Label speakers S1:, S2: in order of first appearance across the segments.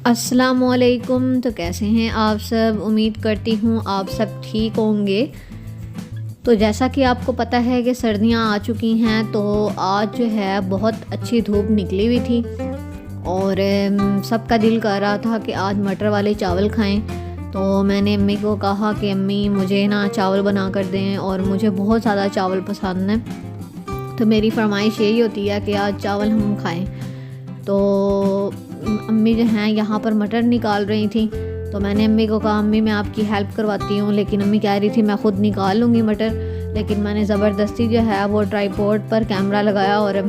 S1: अस्सलामुअलैकुम। तो कैसे हैं आप सब? उम्मीद करती हूँ आप सब ठीक होंगे। तो जैसा कि आपको पता है कि सर्दियाँ आ चुकी हैं, तो आज जो है बहुत अच्छी धूप निकली हुई थी और सबका दिल कर रहा था कि आज मटर वाले चावल खाएं। तो मैंने अम्मी को कहा कि अम्मी मुझे ना चावल बना कर दें, और मुझे बहुत ज़्यादा चावल पसंद है। तो मेरी फरमाइश यही होती है कि आज चावल हम खाएं। तो अम्मी जो हैं यहाँ पर मटर निकाल रही थी, तो मैंने अम्मी को कहा अम्मी मैं आपकी हेल्प करवाती हूँ, लेकिन अम्मी कह रही थी मैं ख़ुद निकाल लूँगी मटर। लेकिन मैंने ज़बरदस्ती जो है वो ट्राईपॉड पर कैमरा लगाया और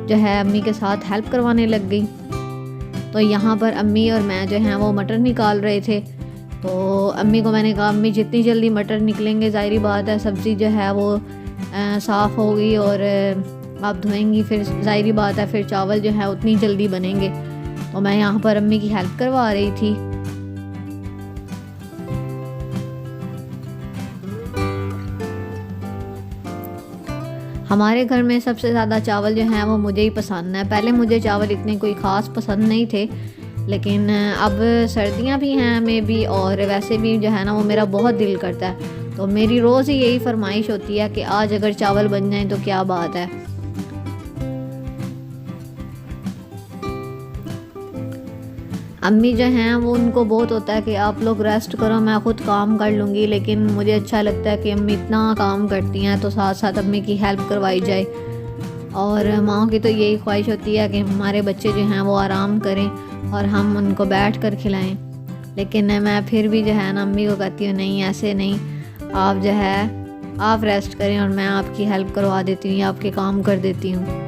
S1: जो है अम्मी के साथ हेल्प करवाने लग गई। तो यहाँ पर अम्मी और मैं जो हैं वो मटर निकाल रहे थे। तो अम्मी को मैंने कहा अम्मी जितनी जल्दी मटर निकलेंगे ज़ाहिर बात है सब्ज़ी जो है वो साफ़ होगी और आप धोएंगी, फिर ज़ाहिर बात है फिर चावल जो है उतनी जल्दी बनेंगे। तो मैं यहाँ पर अम्मी की हेल्प करवा रही थी। हमारे घर में सबसे ज़्यादा चावल जो हैं वो मुझे ही पसंद है। पहले मुझे चावल इतने कोई ख़ास पसंद नहीं थे, लेकिन अब सर्दियाँ भी हैं हमें भी, और वैसे भी जो है ना वो मेरा बहुत दिल करता है। तो मेरी रोज़ ही यही फरमाइश होती है कि आज अगर चावल बन जाएं तो क्या बात है। अम्मी जो हैं वो उनको बहुत होता है कि आप लोग रेस्ट करो, मैं ख़ुद काम कर लूँगी, लेकिन मुझे अच्छा लगता है कि अम्मी इतना काम करती हैं तो साथ साथ अम्मी की हेल्प करवाई जाए। और माँ की तो यही ख्वाहिश होती है कि हमारे बच्चे जो हैं वो आराम करें और हम उनको बैठ कर खिलाएँ। लेकिन मैं फिर भी जो है ना अम्मी को कहती हूँ नहीं ऐसे नहीं, आप जो है आप रेस्ट करें और मैं आपकी हेल्प करवा देती हूँ या आपके काम कर देती हूँ।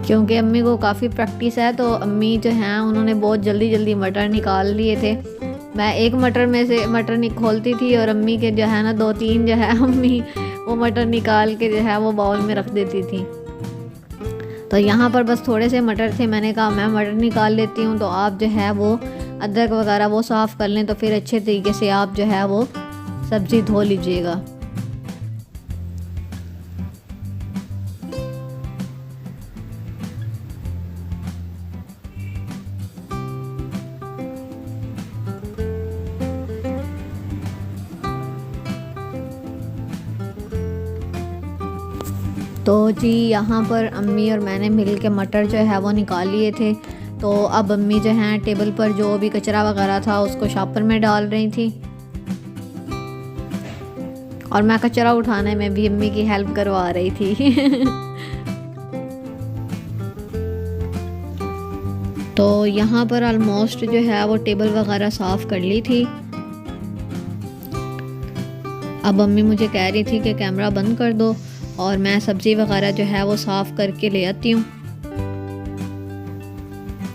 S1: क्योंकि अम्मी को काफ़ी प्रैक्टिस है, तो अम्मी जो हैं उन्होंने बहुत जल्दी जल्दी मटर निकाल लिए थे। मैं एक मटर में से मटर खोलती थी और अम्मी के जो है ना 2-3 जो है अम्मी वो मटर निकाल के जो है वो बाउल में रख देती थी। तो यहाँ पर बस थोड़े से मटर थे, मैंने कहा मैं मटर निकाल लेती हूँ, तो आप जो है वो अदरक वगैरह वो साफ़ कर लें, तो फिर अच्छे तरीके से आप जो है वो सब्ज़ी धो लीजिएगा। तो जी यहाँ पर अम्मी और मैंने मिल के मटर जो है वो निकाल लिए थे। तो अब अम्मी जो हैं टेबल पर जो भी कचरा वगैरह था उसको शॉपर में डाल रही थी, और मैं कचरा उठाने में भी अम्मी की हेल्प करवा रही थी। तो यहाँ पर ऑलमोस्ट जो है वो टेबल वगैरह साफ़ कर ली थी। अब अम्मी मुझे कह रही थी कि कैमरा बंद कर दो और मैं सब्ज़ी वगैरह जो है वो साफ़ करके ले आती हूँ।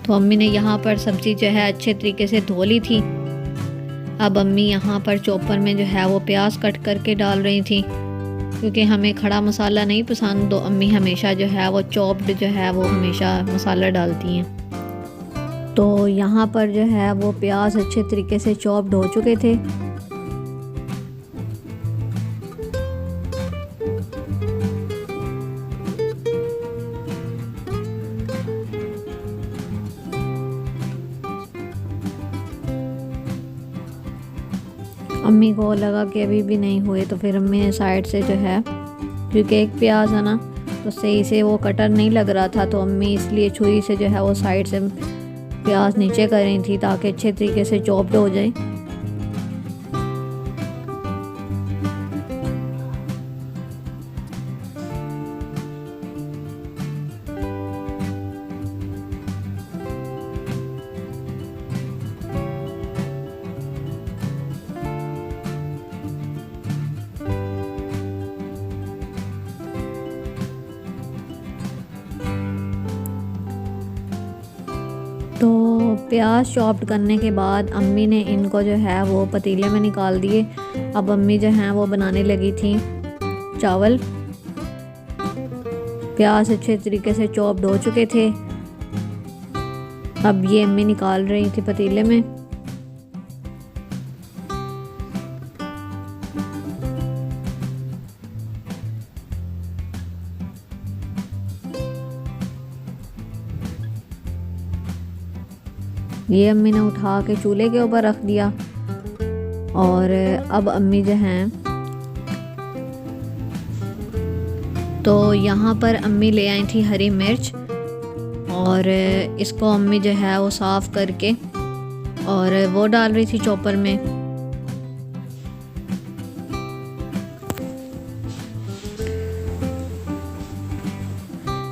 S1: तो अम्मी ने यहाँ पर सब्ज़ी जो है अच्छे तरीके से धो ली थी। अब अम्मी यहाँ पर चॉपर में जो है वो प्याज कट करके डाल रही थी, क्योंकि हमें खड़ा मसाला नहीं पसंद, तो अम्मी हमेशा जो है वो चॉप्ड जो है वो हमेशा मसाला डालती हैं। तो यहाँ पर जो है वो प्याज अच्छे तरीके से चॉप्ड हो चुके थे। अम्मी को लगा कि अभी भी नहीं हुए, तो फिर अम्मी ने साइड से जो है, क्योंकि एक प्याज है ना तो सही से वो कटर नहीं लग रहा था, तो अम्मी इसलिए छुरी से जो है वो साइड से प्याज नीचे कर रही थी ताकि अच्छे तरीके से चॉप्ड हो जाए। तो प्याज चॉप्ड करने के बाद अम्मी ने इनको जो है वो पतीले में निकाल दिए। अब अम्मी जो हैं वो बनाने लगी थी चावल। प्याज अच्छे तरीके से चॉप्ड हो चुके थे। अब ये अम्मी निकाल रही थी पतीले में। ये अम्मी ने उठा के चूल्हे के ऊपर रख दिया। और अब अम्मी जो हैं तो यहाँ पर अम्मी ले आई थी हरी मिर्च, और इसको अम्मी जो है वो साफ़ करके और वो डाल रही थी चॉपर में।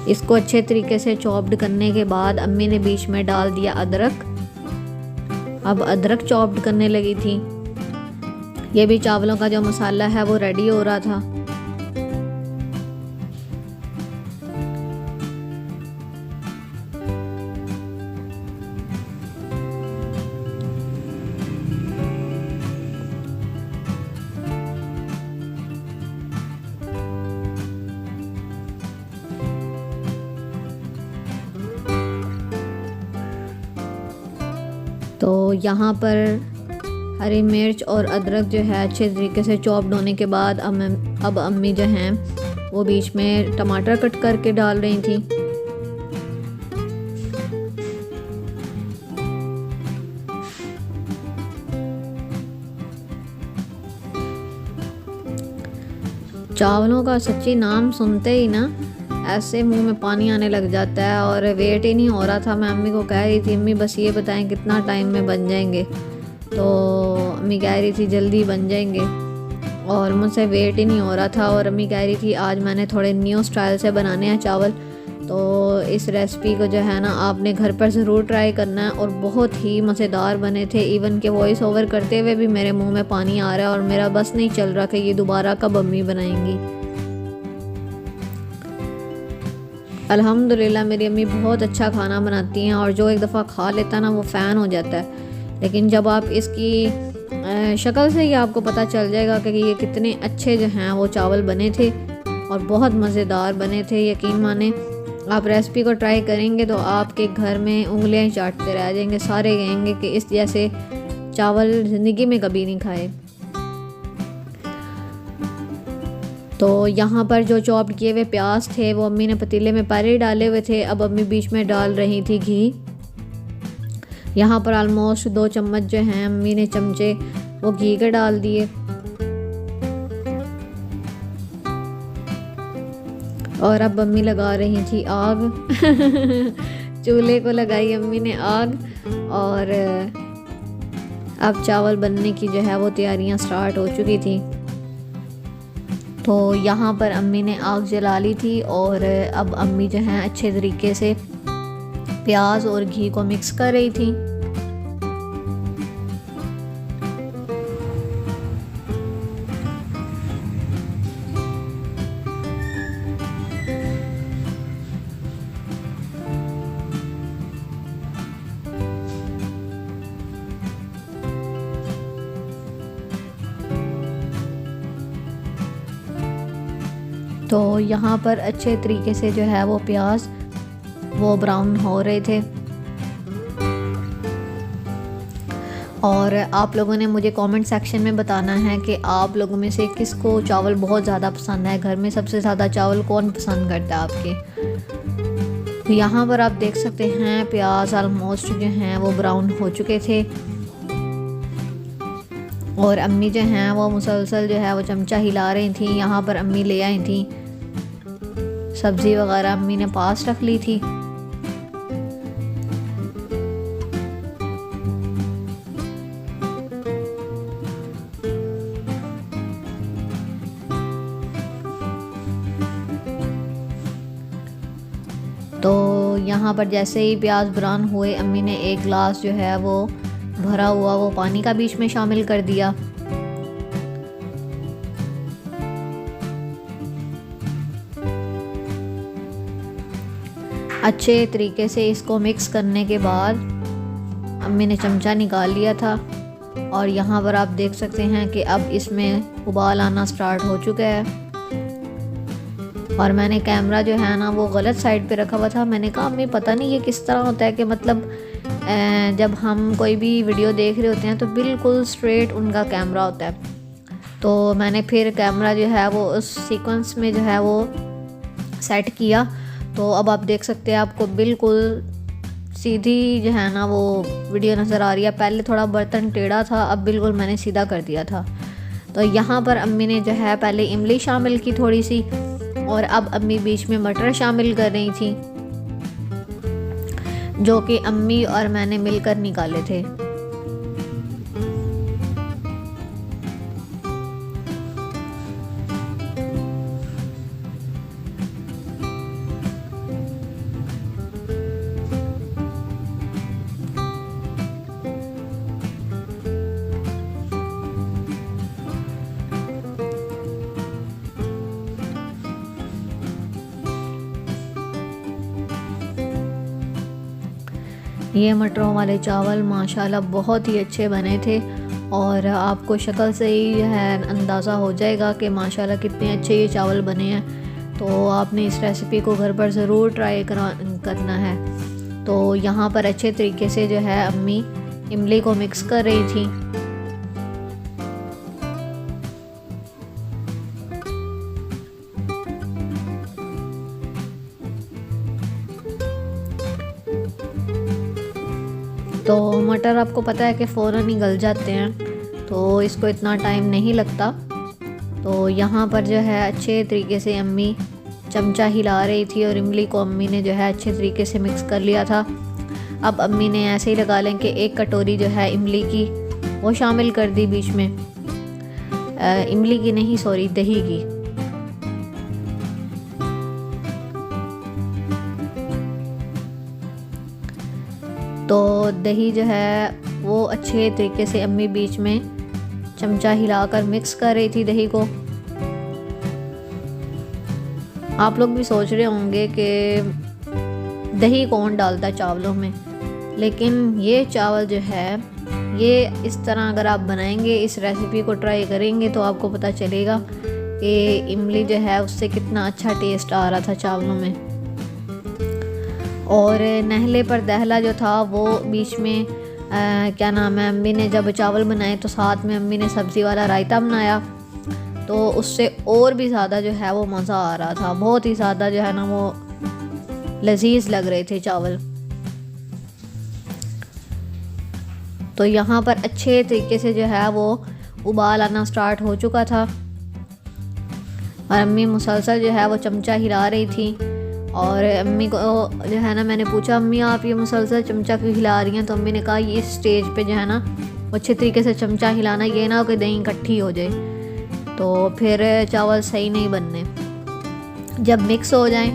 S1: इसको अच्छे तरीके से चॉप्ड करने के बाद अम्मी ने बीच में डाल दिया अदरक। अब अदरक चॉप्ड करने लगी थी। ये भी चावलों का जो मसाला है वो रेडी हो रहा था। तो यहाँ पर हरी मिर्च और अदरक जो है अच्छे तरीके से चॉप्ड होने के बाद अब अम्मी जो हैं वो बीच में टमाटर कट करके डाल रही थी। चावलों का सच्ची नाम सुनते ही ना ऐसे मुंह में पानी आने लग जाता है, और वेट ही नहीं हो रहा था। मैं अम्मी को कह रही थी अम्मी बस ये बताएं कितना टाइम में बन जाएंगे, तो अम्मी कह रही थी जल्दी बन जाएंगे, और मुझसे वेट ही नहीं हो रहा था। और अम्मी कह रही थी आज मैंने थोड़े न्यू स्टाइल से बनाने हैं चावल, तो इस रेसिपी को जो है ना आपने घर पर ज़रूर ट्राई करना है। और बहुत ही मज़ेदार बने थे। इवन के वॉइस ओवर करते हुए भी मेरे मुँह में पानी आ रहा है, और मेरा बस नहीं चल रहा कि ये दोबारा कब अम्मी बनाएंगी। अल्हम्दुलिल्लाह मेरी अम्मी बहुत अच्छा खाना बनाती हैं, और जो एक दफ़ा खा लेता ना वो फ़ैन हो जाता है। लेकिन जब आप इसकी शक्ल से ही आपको पता चल जाएगा कि ये कितने अच्छे जो हैं वो चावल बने थे, और बहुत मज़ेदार बने थे। यकीन माने आप रेसिपी को ट्राई करेंगे तो आपके घर में उंगलियां चाटते रह जाएंगे। सारे कहेंगे कि इस जैसे चावल ज़िंदगी में कभी नहीं खाए। तो यहाँ पर जो चॉप्ड किए हुए प्याज थे वो अम्मी ने पतीले में पहले डाले हुए थे। अब अम्मी बीच में डाल रही थी घी। यहाँ पर ऑलमोस्ट 2 चम्मच जो हैं अम्मी ने चमचे वो घी के डाल दिए, और अब अम्मी लगा रही थी आग चूल्हे को लगाई अम्मी ने आग, और अब चावल बनने की जो है वो तैयारियां स्टार्ट हो चुकी थी। तो यहाँ पर अम्मी ने आग जला ली थी, और अब अम्मी जो हैं अच्छे तरीके से प्याज और घी को मिक्स कर रही थी। तो यहाँ पर अच्छे तरीके से जो है वो प्याज वो ब्राउन हो रहे थे। और आप लोगों ने मुझे कमेंट सेक्शन में बताना है कि आप लोगों में से किसको चावल बहुत ज़्यादा पसंद है। घर में सबसे ज़्यादा चावल कौन पसंद करता है आपके। तो यहाँ पर आप देख सकते हैं प्याज ऑलमोस्ट जो हैं वो ब्राउन हो चुके थे, और अम्मी जो हैं वो मुसलसल जो है वो चमचा हिला रही थी। यहाँ पर अम्मी ले आई थी सब्ज़ी वगैरह, अम्मी ने पास रख ली थी। तो यहाँ पर जैसे ही प्याज ब्राउन हुए अम्मी ने एक गिलास जो है वो भरा हुआ वो पानी का बीच में शामिल कर दिया। अच्छे तरीके से इसको मिक्स करने के बाद अम्मी ने चमचा निकाल लिया था, और यहाँ पर आप देख सकते हैं कि अब इसमें उबाल आना स्टार्ट हो चुका है। और मैंने कैमरा जो है ना वो गलत साइड पे रखा हुआ था। मैंने कहा अम्मी पता नहीं ये किस तरह होता है कि मतलब जब हम कोई भी वीडियो देख रहे होते हैं तो बिल्कुल स्ट्रेट उनका कैमरा होता है। तो मैंने फिर कैमरा जो है वो उस सीक्वेंस में जो है वो सेट किया। तो अब आप देख सकते हैं आपको बिल्कुल सीधी जो है ना वो वीडियो नज़र आ रही है। पहले थोड़ा बर्तन टेढ़ा था, अब बिल्कुल मैंने सीधा कर दिया था। तो यहाँ पर अम्मी ने जो है पहले इमली शामिल की थोड़ी सी, और अब अम्मी बीच में मटर शामिल कर रही थी, जो कि अम्मी और मैंने मिलकर निकाले थे। ये मटरों वाले चावल माशाल्लाह बहुत ही अच्छे बने थे, और आपको शक्ल से ही है अंदाज़ा हो जाएगा कि माशाल्लाह कितने अच्छे ये चावल बने हैं। तो आपने इस रेसिपी को घर पर ज़रूर ट्राई करना है। तो यहाँ पर अच्छे तरीके से जो है अम्मी इमली को मिक्स कर रही थी। तो मटर आपको पता है कि फ़ौरन ही गल जाते हैं, तो इसको इतना टाइम नहीं लगता। तो यहाँ पर जो है अच्छे तरीके से अम्मी चमचा हिला रही थी, और इमली को अम्मी ने जो है अच्छे तरीके से मिक्स कर लिया था। अब अम्मी ने ऐसे ही लगा लें कि 1 कटोरी जो है इमली की वो शामिल कर दी बीच में, इमली की नहीं सॉरी दही की। तो दही जो है वो अच्छे तरीके से अम्मी बीच में चमचा हिलाकर मिक्स कर रही थी दही को। आप लोग भी सोच रहे होंगे कि दही कौन डालता है चावलों में, लेकिन ये चावल जो है ये इस तरह अगर आप बनाएंगे, इस रेसिपी को ट्राई करेंगे, तो आपको पता चलेगा कि इमली जो है उससे कितना अच्छा टेस्ट आ रहा था चावलों में। और नहले पर दहला जो था वो बीच में क्या नाम है, अम्मी ने जब चावल बनाए तो साथ में अम्मी ने सब्ज़ी वाला रायता बनाया, तो उससे और भी ज़्यादा जो है वो मज़ा आ रहा था। बहुत ही ज़्यादा जो है ना वो लजीज लग रहे थे चावल। तो यहाँ पर अच्छे तरीके से जो है वो उबाल आना स्टार्ट हो चुका था, और अम्मी मुसलसल जो है वो चमचा हिला रही थी। और अम्मी को जो है ना मैंने पूछा, अम्मी आप ये मुसलसल चमचा क्यों हिला रही हैं? तो अम्मी ने कहा ये स्टेज पे जो है ना वो अच्छे तरीके से चमचा हिलाना, ये ना हो कि दही इकट्ठी हो जाए, तो फिर चावल सही नहीं बनने। जब मिक्स हो जाए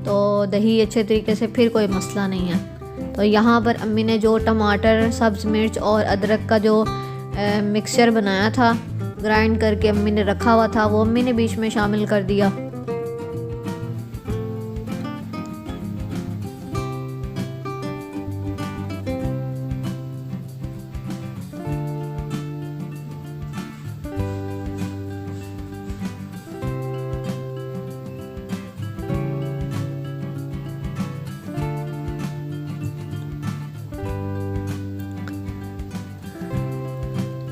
S1: तो दही अच्छे तरीके से, फिर कोई मसला नहीं है। तो यहाँ पर अम्मी ने जो टमाटर, सब्ज़ मिर्च और अदरक का जो मिक्सचर बनाया था, ग्राइंड करके अम्मी ने रखा हुआ था, वो अम्मी ने बीच में शामिल कर दिया।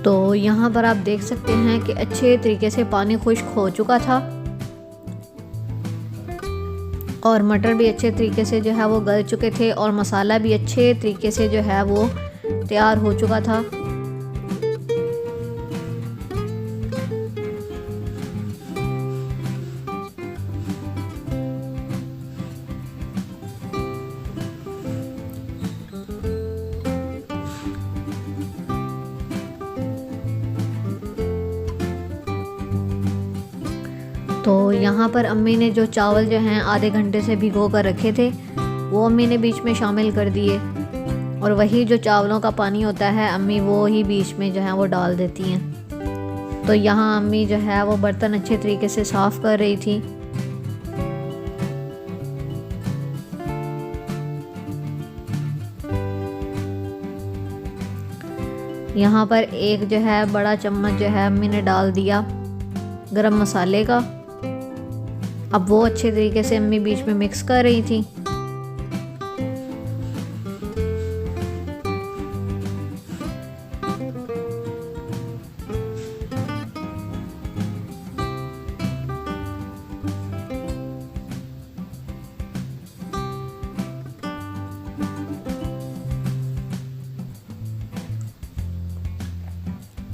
S1: तो यहाँ पर आप देख सकते हैं कि अच्छे तरीके से पानी खुश्क हो चुका था, और मटर भी अच्छे तरीके से जो है वो गल चुके थे, और मसाला भी अच्छे तरीके से जो है वो तैयार हो चुका था। तो यहाँ पर अम्मी ने जो चावल जो हैं आधे घंटे से भिगो कर रखे थे, वो अम्मी ने बीच में शामिल कर दिए, और वही जो चावलों का पानी होता है अम्मी वो ही बीच में जो है वो डाल देती हैं। तो यहाँ अम्मी जो है वो बर्तन अच्छे तरीके से साफ़ कर रही थी। यहाँ पर एक जो है बड़ा चम्मच जो है अम्मी ने डाल दिया गरम मसाले का। अब वो अच्छे तरीके से अम्मी बीच में मिक्स कर रही थी।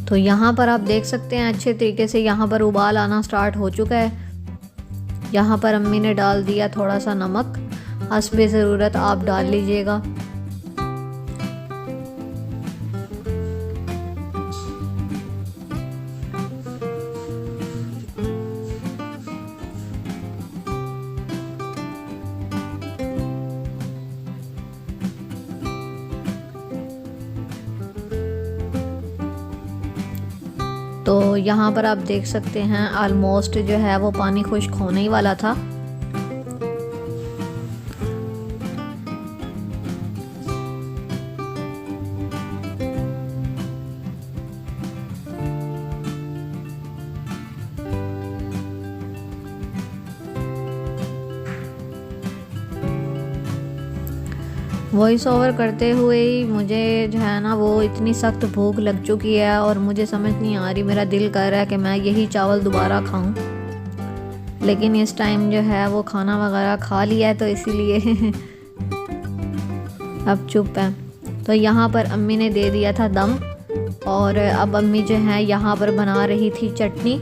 S1: तो यहाँ पर आप देख सकते हैं अच्छे तरीके से यहाँ पर उबाल आना स्टार्ट हो चुका है। यहाँ पर अम्मी ने डाल दिया थोड़ा सा नमक, हस्बे ज़रूरत आप डाल लीजिएगा। तो यहाँ पर आप देख सकते हैं ऑलमोस्ट जो है वो पानी खुश्क होने ही वाला था। वॉइस ओवर करते हुए ही मुझे जो है ना वो इतनी सख्त भूख लग चुकी है और मुझे समझ नहीं आ रही, मेरा दिल कर रहा है कि मैं यही चावल दोबारा खाऊं, लेकिन इस टाइम जो है वो खाना वगैरह खा लिया है तो इसीलिए अब चुप है। तो यहाँ पर अम्मी ने दे दिया था दम और अब अम्मी जो है यहाँ पर बना रही थी चटनी,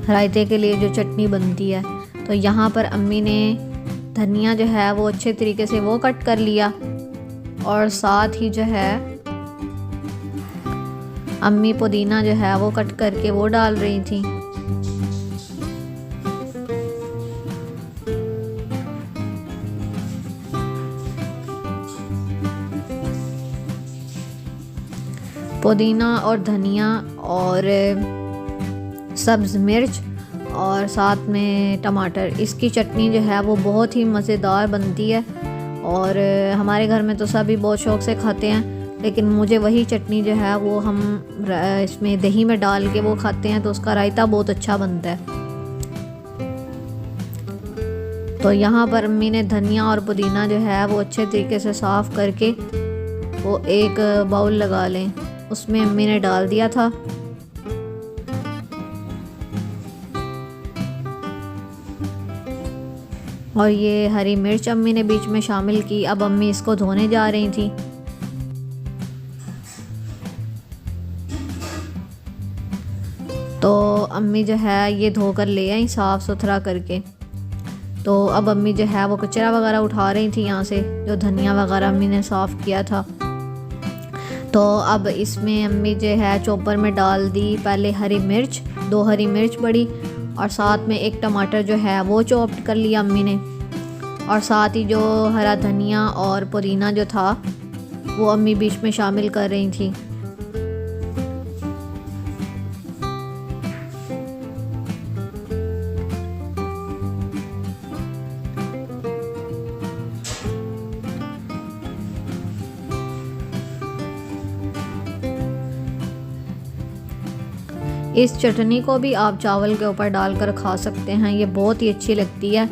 S1: रायते के लिए जो चटनी बनती है। तो यहाँ पर अम्मी ने धनिया जो है वो अच्छे तरीके से वो कट कर लिया और साथ ही जो है अम्मी पुदीना जो है वो कट करके वो डाल रही थी। पुदीना और धनिया और सब्ज़ मिर्च और साथ में टमाटर, इसकी चटनी जो है वो बहुत ही मज़ेदार बनती है और हमारे घर में तो सभी बहुत शौक़ से खाते हैं, लेकिन मुझे वही चटनी जो है वो हम इसमें दही में डाल के वो खाते हैं तो उसका रायता बहुत अच्छा बनता है। तो यहाँ पर अम्मी ने धनिया और पुदीना जो है वो अच्छे तरीके से साफ़ करके वो एक बाउल लगा लें, उसमें अम्मी ने डाल दिया था। और ये हरी मिर्च अम्मी ने बीच में शामिल की। अब अम्मी इसको धोने जा रही थी। तो अम्मी जो है ये धो कर ले आई साफ़ सुथरा करके। तो अब अम्मी जो है वो कचरा वगैरह उठा रही थी यहाँ से, जो धनिया वगैरह अम्मी ने साफ़ किया था। तो अब इसमें अम्मी जो है चॉपर में डाल दी पहले हरी मिर्च, 2 हरी मिर्च बड़ी, और साथ में एक टमाटर जो है वो चॉप्ड कर लिया अम्मी ने, और साथ ही जो हरा धनिया और पुदीना जो था वो अम्मी बीच में शामिल कर रही थी। इस चटनी को भी आप चावल के ऊपर डालकर खा सकते हैं, ये बहुत ही अच्छी लगती है।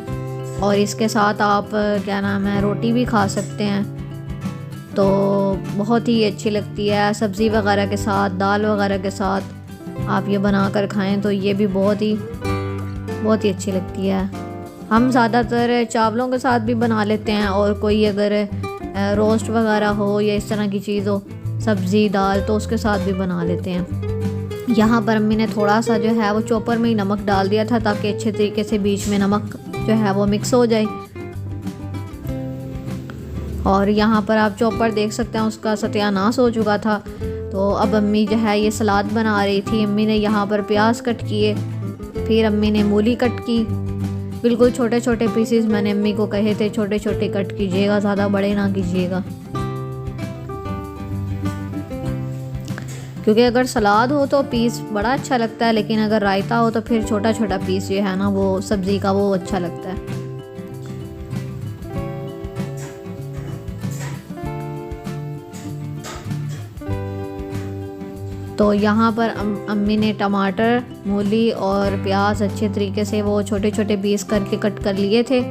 S1: और इसके साथ आप क्या नाम है रोटी भी खा सकते हैं, तो बहुत ही अच्छी लगती है। सब्ज़ी वगैरह के साथ, दाल वगैरह के साथ आप ये बना कर खाएं तो ये भी बहुत ही अच्छी लगती है। हम ज़्यादातर चावलों के साथ भी बना लेते हैं, और कोई अगर रोस्ट वगैरह हो या इस तरह की चीज़ हो, सब्ज़ी दाल, तो उसके साथ भी बना लेते हैं। यहाँ पर अम्मी ने थोड़ा सा जो है वो चॉपर में ही नमक डाल दिया था, ताकि अच्छे तरीके से बीच में नमक जो है वो मिक्स हो जाए। और यहाँ पर आप चॉपर देख सकते हैं उसका सत्यानाश हो चुका था। तो अब अम्मी जो है ये सलाद बना रही थी। अम्मी ने यहाँ पर प्याज कट किए, फिर अम्मी ने मूली कट की, बिल्कुल छोटे छोटे पीसेस मैंने अम्मी को कहे थे छोटे छोटे कट कीजिएगा, ज़्यादा बड़े ना कीजिएगा, क्योंकि अगर सलाद हो तो पीस बड़ा अच्छा लगता है, लेकिन अगर रायता हो तो फिर छोटा छोटा पीस जो है ना वो सब्ज़ी का वो अच्छा लगता है। तो यहाँ पर अम्मी ने टमाटर, मूली और प्याज अच्छे तरीके से वो छोटे छोटे पीस करके कट कर लिए थे।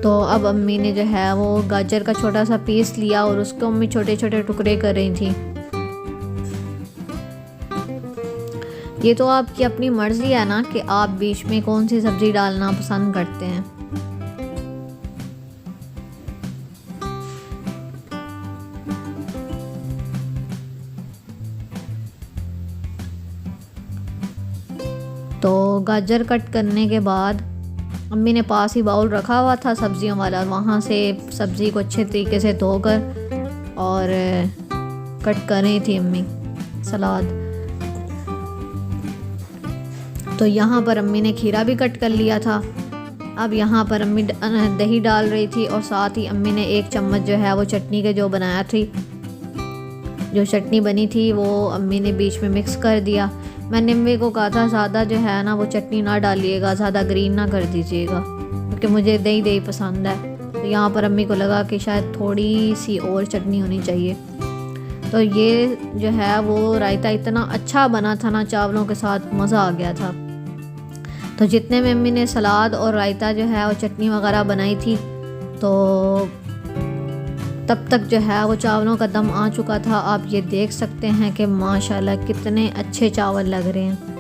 S1: तो अब अम्मी ने जो है वो गाजर का छोटा सा पीस लिया और उसको अम्मी छोटे छोटे टुकड़े कर रही थी। ये तो आपकी अपनी मर्ज़ी है ना कि आप बीच में कौन सी सब्ज़ी डालना पसंद करते हैं। तो गाजर कट करने के बाद अम्मी ने पास ही बाउल रखा हुआ था सब्जियों वाला, वहाँ से सब्ज़ी को अच्छे तरीके से धोकर और कट कर रही थी अम्मी सलाद। तो यहाँ पर अम्मी ने खीरा भी कट कर लिया था। अब यहाँ पर अम्मी दही डाल रही थी और साथ ही अम्मी ने 1 चम्मच जो है वो चटनी के जो बनाया थी, जो चटनी बनी थी वो अम्मी ने बीच में मिक्स कर दिया। मैंने अम्मी को कहा था ज़्यादा जो है ना वो चटनी ना डालिएगा, ज़्यादा ग्रीन ना कर दीजिएगा, क्योंकि मुझे दही दही पसंद है। तो यहाँ पर अम्मी को लगा कि शायद थोड़ी सी और चटनी होनी चाहिए। तो ये जो है वो रायता इतना अच्छा बना था ना, चावलों के साथ मज़ा आ गया था। तो जितने में अम्मी ने सलाद और रायता जो है वो चटनी वगैरह बनाई थी, तो तब तक जो है वो चावलों का दम आ चुका था। आप ये देख सकते हैं कि माशाल्लाह कितने अच्छे चावल लग रहे हैं,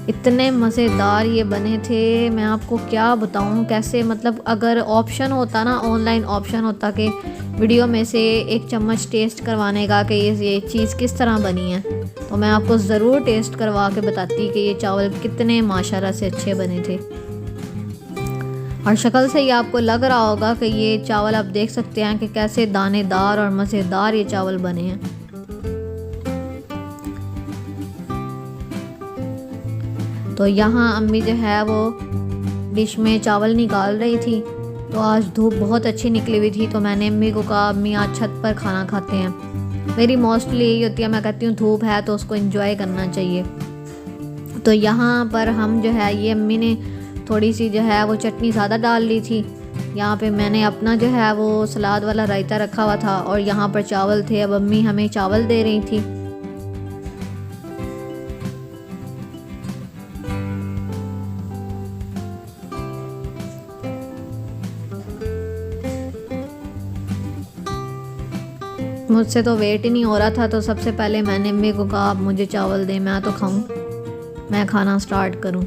S1: इतने मज़ेदार ये बने थे। मैं आपको क्या बताऊं कैसे, मतलब अगर ऑप्शन होता ना, ऑनलाइन ऑप्शन होता कि वीडियो में से 1 चम्मच टेस्ट करवाने का कि ये चीज़ किस तरह बनी है, तो मैं आपको ज़रूर टेस्ट करवा के बताती कि ये चावल कितने माशाल्लाह से अच्छे बने थे। और शक्ल से ही आपको लग रहा होगा कि ये चावल आप देख सकते हैं कि कैसे दानेदार और मज़ेदार ये चावल बने हैं। तो यहाँ अम्मी जो है वो डिश में चावल निकाल रही थी। तो आज धूप बहुत अच्छी निकली हुई थी, तो मैंने अम्मी को कहा अम्मी आज छत पर खाना खाते हैं। मेरी मोस्टली यही होती है, मैं कहती हूँ धूप है तो उसको एंजॉय करना चाहिए। तो यहाँ पर हम जो है ये अम्मी ने थोड़ी सी जो है वो चटनी ज़्यादा डाल ली थी। यहाँ पे मैंने अपना जो है वो सलाद वाला रायता रखा हुआ था और यहाँ पर चावल थे। अब अम्मी हमें चावल दे रही थी। मुझसे तो वेट ही नहीं हो रहा था, तो सबसे पहले मैंने अम्मी को कहा आप मुझे चावल दें, मैं तो खाऊं, मैं खाना स्टार्ट करूं।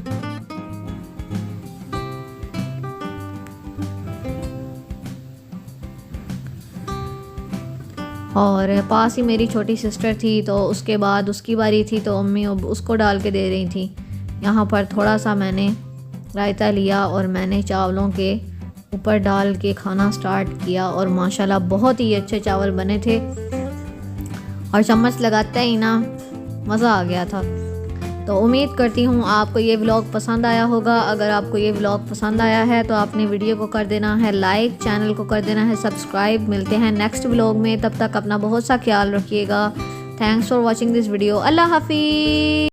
S1: और पास ही मेरी छोटी सिस्टर थी, तो उसके बाद उसकी बारी थी, तो अम्मी उसको डाल के दे रही थी। यहाँ पर थोड़ा सा मैंने रायता लिया और मैंने चावलों के ऊपर डाल के खाना स्टार्ट किया और माशाल्लाह बहुत ही अच्छे चावल बने थे और चम्मच लगाते ही ना मज़ा आ गया था। तो उम्मीद करती हूँ आपको ये व्लॉग पसंद आया होगा। अगर आपको ये व्लॉग पसंद आया है तो आपने वीडियो को कर देना है लाइक, चैनल को कर देना है सब्सक्राइब। मिलते हैं नेक्स्ट व्लॉग में, तब तक अपना बहुत सा ख्याल रखिएगा। Thanks for watching this video. अल्लाह हाफिज़।